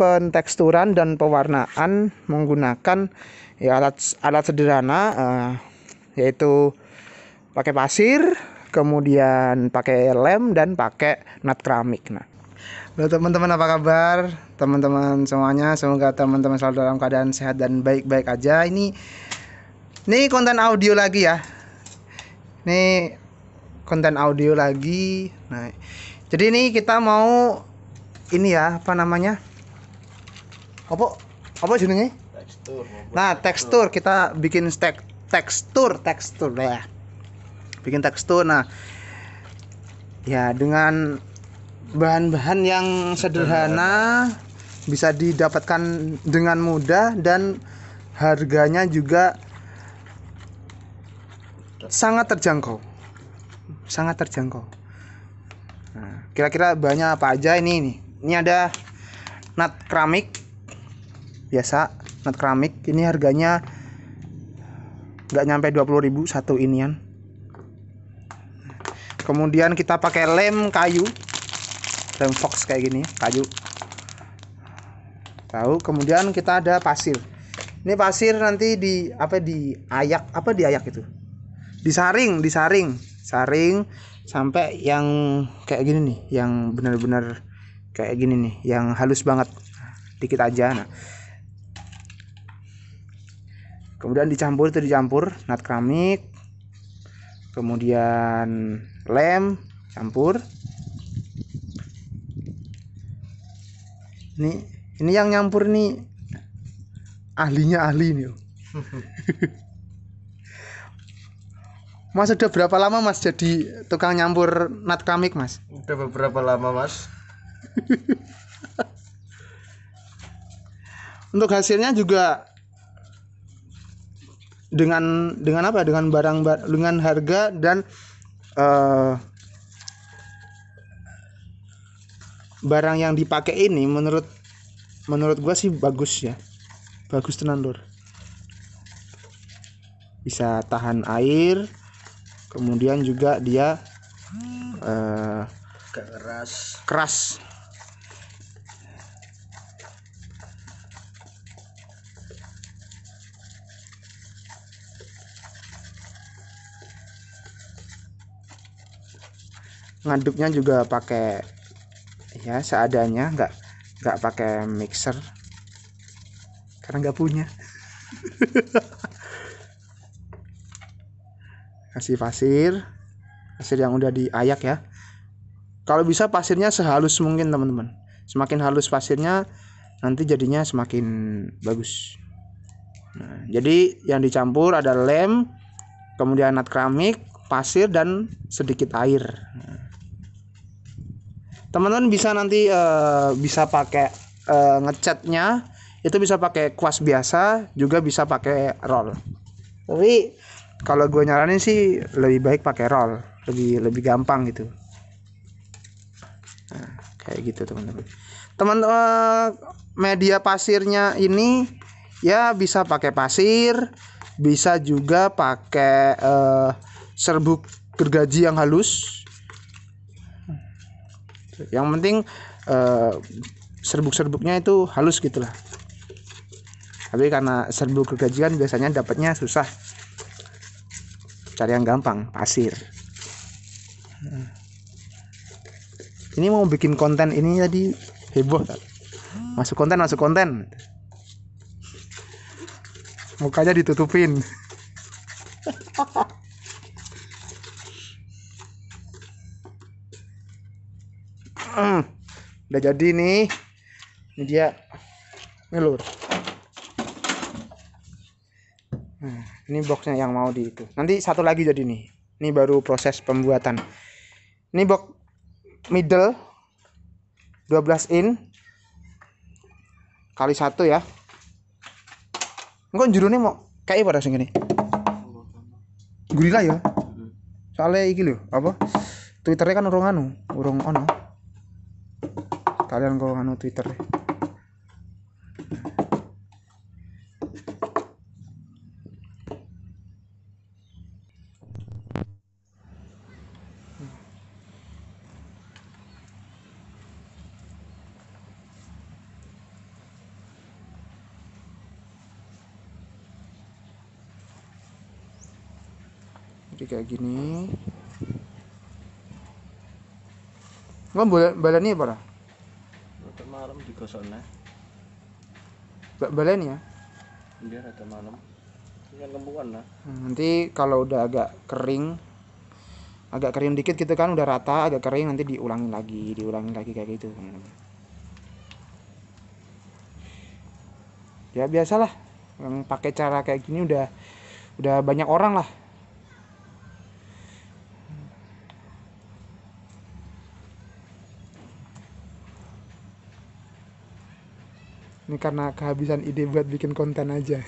penteksturan dan pewarnaan menggunakan ya alat sederhana, yaitu pakai pasir, kemudian pakai lem dan pakai nut keramik. Nah, halo teman-teman, apa kabar teman-teman semuanya? Semoga teman-teman selalu dalam keadaan sehat dan baik-baik aja. Ini konten audio lagi ya. Ini konten audio lagi. Nah, jadi ini kita mau ini ya, apa namanya? Apa jenenge? Tekstur. Nah, tekstur. Kita bikin tekstur ya. Bikin tekstur. Nah, ya dengan bahan-bahan yang sederhana, bisa didapatkan dengan mudah dan harganya juga sangat terjangkau. Nah, kira-kira bahannya apa aja ini? Ini ada nut keramik biasa, nut keramik. Ini harganya nggak nyampe 20.000 satu inian. Kemudian kita pakai lem kayu, lem fox kayak gini, kayu. Tahu. Kemudian kita ada pasir. Ini pasir nanti diayak itu. Disaring sampai yang kayak gini nih, yang benar-benar kayak gini nih, yang halus banget, dikit aja. Nah, kemudian dicampur nut keramik, kemudian lem, campur. Ini yang nyampur nih ahli nih. Mas udah berapa lama Mas jadi tukang nyampur nut keramik Mas? Udah beberapa lama Mas. Untuk hasilnya juga dengan apa? Dengan dengan harga dan barang yang dipakai ini menurut gua sih bagus ya. Bagus tenan lur. Bisa tahan air. Kemudian juga dia keras. Ngaduknya juga pakai ya seadanya, nggak pakai mixer karena nggak punya. Kasih pasir yang udah diayak ya. Kalau bisa pasirnya sehalus mungkin teman-teman. Semakin halus pasirnya nanti jadinya semakin bagus. Nah, jadi yang dicampur ada lem, kemudian nut keramik, pasir dan sedikit air. Teman-teman bisa nanti bisa pakai ngecatnya itu bisa pakai kuas biasa, juga bisa pakai roll. Tapi kalau gue nyaranin sih lebih baik pakai roll, lebih gampang gitu. Nah, kayak gitu teman-teman. Media pasirnya ini ya bisa pakai pasir, bisa juga pakai serbuk gergaji yang halus. Yang penting serbuknya itu halus gitulah. Tapi karena serbuk gergaji kan biasanya dapatnya susah. Cari yang gampang, pasir. Ini mau bikin konten ini tadi heboh. Masuk konten. Mukanya ditutupin. Udah jadi nih. Ini dia. Ngelur. Nah, ini boxnya yang mau di itu. Nanti satu lagi jadi nih. Ini baru proses pembuatan. Ini box middle 12 in kali 1 ya. Engko jerone mau kayak pada sing ngene. Gorila ya. Soalnya iki lho, apa? Twitternya kan urung ono. Kalian kok anu Twitter. Jadi kayak gini. Lo baleni apa? Rada malam digosokne. Baleni ya. Biar rada malam. Yang kempuan lah. Nanti kalau udah agak kering dikit gitu kan, udah rata, agak kering, nanti diulangin lagi kayak gitu. Ya biasalah, yang pakai cara kayak gini udah banyak orang lah. Ini karena kehabisan ide buat bikin konten aja.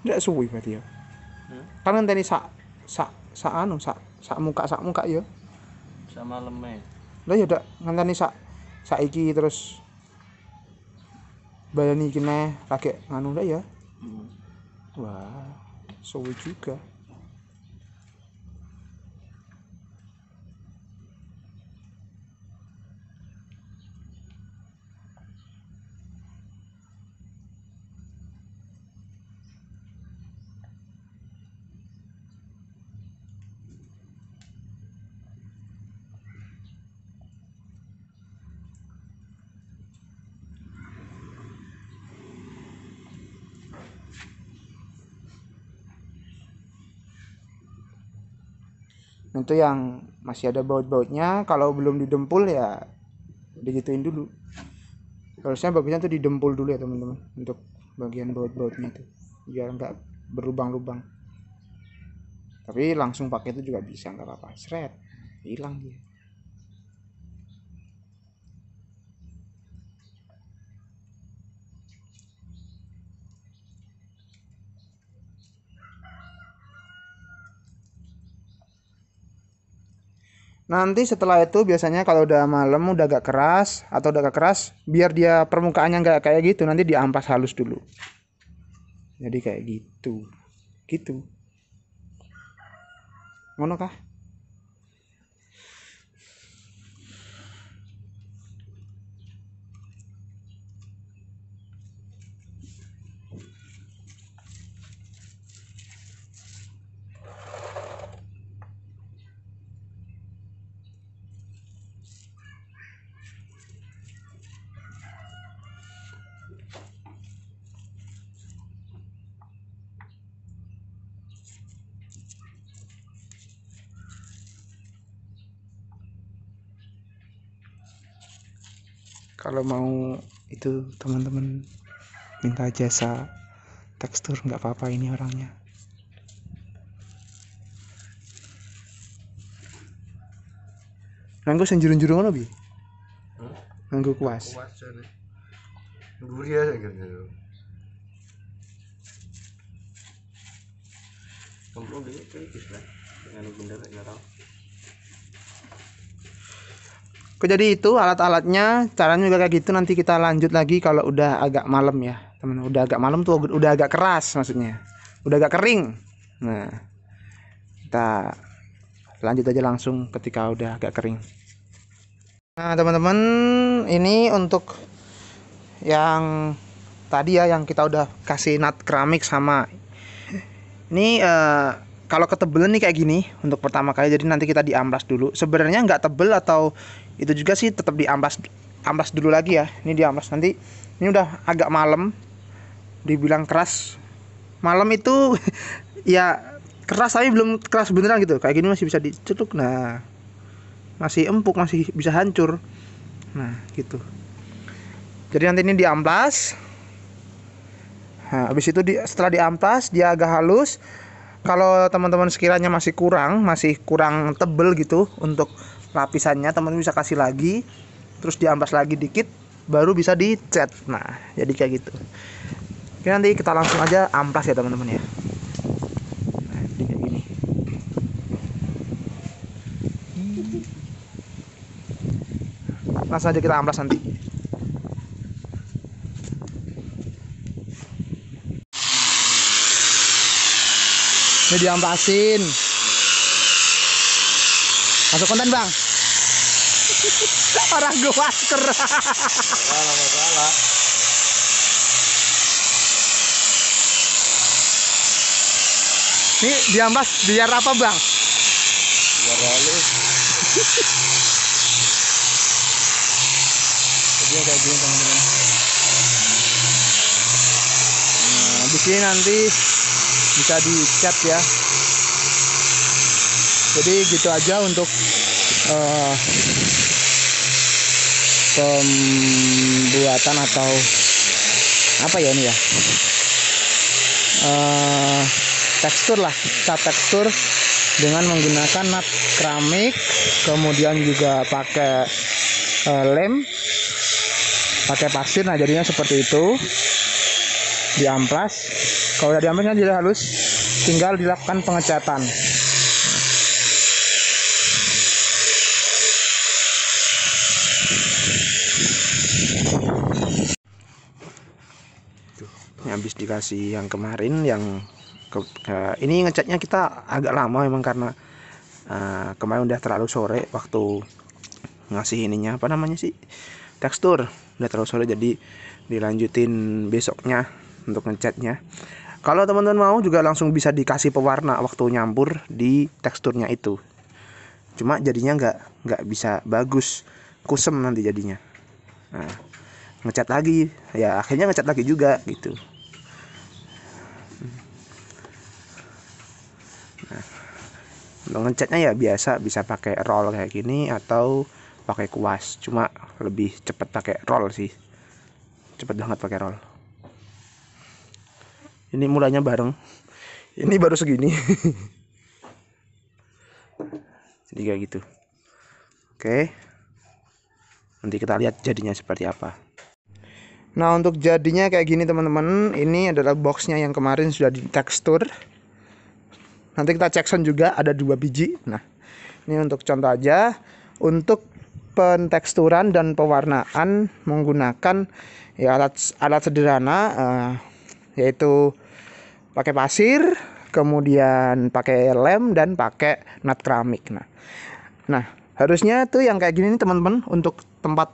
Nggak suwi berarti ya. Kan tadi sak muka ya. Sak maleme. Lah ya udah ngenteni saiki terus baleni iki neh lagi nganu lah ya. Wah, suwi juga. Itu yang masih ada baut-bautnya, kalau belum didempul ya digituin dulu. Harusnya bagusnya tuh didempul dulu ya teman-teman, untuk bagian baut-bautnya itu biar nggak berlubang-lubang. Tapi langsung pakai itu juga bisa, nggak apa-apa, seret hilang dia. Nanti setelah itu biasanya kalau udah malam, udah agak keras atau udah agak keras, biar dia permukaannya nggak kayak gitu, nanti diampas halus dulu. Jadi kayak gitu. Ngono kah? Kalau mau itu teman-teman minta jasa tekstur nggak apa-apa, ini orangnya. Nganggo senjuru-njuru ngono bi? Nganggo kuas. Kuas jane. Gurih ya gitu. Kamu dulu tipis lah. Dengan bener ngarang. Jadi itu alat-alatnya, caranya juga kayak gitu. Nanti kita lanjut lagi kalau udah agak malam ya teman. Udah agak malam tuh udah agak keras, maksudnya udah agak kering. Nah, kita lanjut aja langsung ketika udah agak kering. Nah teman-teman, ini untuk yang tadi ya, yang kita udah kasih nut keramik sama ini kalau ketebelan nih kayak gini untuk pertama kali, jadi nanti kita diamplas dulu. Sebenarnya nggak tebel atau itu juga sih, tetap amplas dulu lagi ya. Ini diamplas nanti. Ini udah agak malam, dibilang keras. Malam itu ya keras tapi belum keras beneran gitu. Kayak gini masih bisa dicetuk. Nah, masih empuk, masih bisa hancur. Nah, gitu. Jadi nanti ini diamplas. Nah, habis itu setelah diamplas dia agak halus. Kalau teman-teman sekiranya masih kurang tebel gitu untuk lapisannya, teman-teman bisa kasih lagi, terus diamplas lagi dikit, baru bisa dicat. Nah, jadi kayak gitu. Oke, nanti kita langsung aja amplas ya teman-teman ya. Nah, jadi kayak gini. Langsung aja kita amplas nanti. Ini diamplasin. Masuk konten bang. Orang gue masker. Masalah. Ini diambas biar apa bang? Biar halus. Jadi kayak gini teman-teman. Nah, habis ini nanti bisa dicat ya. Jadi gitu aja untuk pembuatan atau apa ya ini ya, tekstur lah, cat tekstur dengan menggunakan nut keramik, kemudian juga pakai lem, pakai pasir. Nah jadinya seperti itu, diamplas. Kalau udah diamplasnya jadi halus, tinggal dilakukan pengecatan. Habis dikasih yang kemarin, yang ini ngecatnya kita agak lama memang karena kemarin udah terlalu sore waktu ngasih ininya, apa namanya sih, tekstur, udah terlalu sore, jadi dilanjutin besoknya untuk ngecatnya. Kalau teman-teman mau juga langsung bisa dikasih pewarna waktu nyampur di teksturnya itu, cuma jadinya nggak bisa bagus, kusem nanti jadinya. Nah, ngecat lagi ya, akhirnya ngecat lagi juga gitu. Untuk ngecatnya ya biasa, bisa pakai roll kayak gini atau pakai kuas, cuma lebih cepet pakai roll sih, cepet banget pakai roll. Ini mulanya bareng, ini baru segini. Jadi kayak gitu. Oke, nanti kita lihat jadinya seperti apa. Nah untuk jadinya kayak gini teman-teman, ini adalah boxnya yang kemarin sudah ditekstur. Nanti kita cek sound juga, ada 2 biji. Nah ini untuk contoh aja. Untuk penteksturan dan pewarnaan menggunakan ya alat sederhana, yaitu pakai pasir, kemudian pakai lem dan pakai nut keramik. Nah harusnya tuh yang kayak gini nih teman-teman, untuk tempat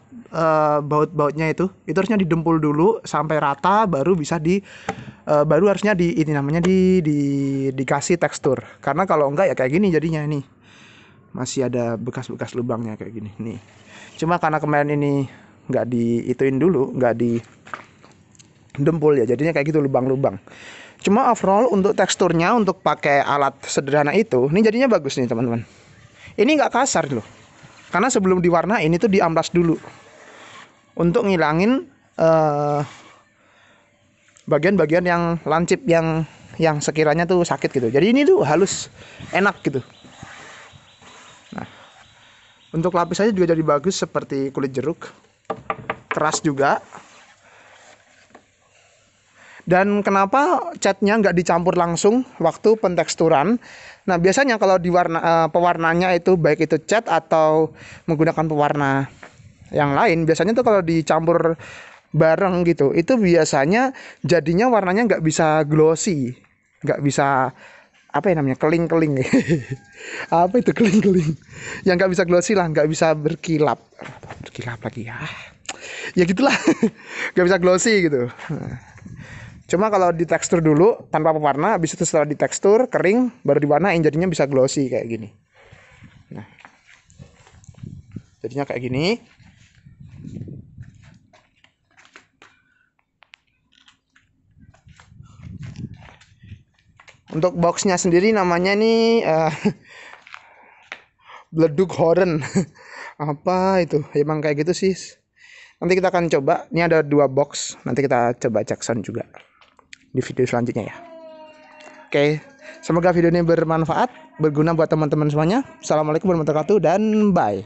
baut-bautnya itu harusnya didempul dulu sampai rata, baru bisa baru harusnya ini namanya dikasih tekstur. Karena kalau enggak ya kayak gini jadinya, nih masih ada bekas-bekas lubangnya kayak gini nih. Cuma karena kemarin ini nggak diituin dulu, nggak didempul ya, jadinya kayak gitu lubang-lubang. Cuma overall untuk teksturnya, untuk pakai alat sederhana itu, ini jadinya bagus nih teman-teman. Ini nggak kasar loh, karena sebelum diwarnain itu diamplas dulu untuk ngilangin bagian-bagian yang lancip, yang sekiranya tuh sakit gitu. Jadi ini tuh halus, enak gitu. Nah untuk lapisannya juga jadi bagus seperti kulit jeruk, keras juga. Dan kenapa catnya nggak dicampur langsung waktu penteksturan? Nah biasanya kalau pewarnanya itu, baik itu cat atau menggunakan pewarna yang lain, biasanya tuh kalau dicampur bareng gitu, itu biasanya jadinya warnanya nggak bisa glossy, nggak bisa, apa ya namanya, keling-keling. Apa itu keling-keling? Yang nggak bisa glossy lah, nggak bisa berkilap lagi ya gitulah. Nggak bisa glossy gitu. Cuma kalau ditekstur dulu tanpa pewarna, habis itu setelah ditekstur kering baru diwarnain, jadinya bisa glossy kayak gini. Nah jadinya kayak gini. Untuk boxnya sendiri namanya nih Bledug Horen. Apa itu? Emang kayak gitu sih. Nanti kita akan coba. Ini ada 2 box. Nanti kita coba cek sound juga di video selanjutnya ya. Oke, semoga video ini bermanfaat, berguna buat teman-teman semuanya. Assalamualaikum warahmatullahi wabarakatuh dan bye.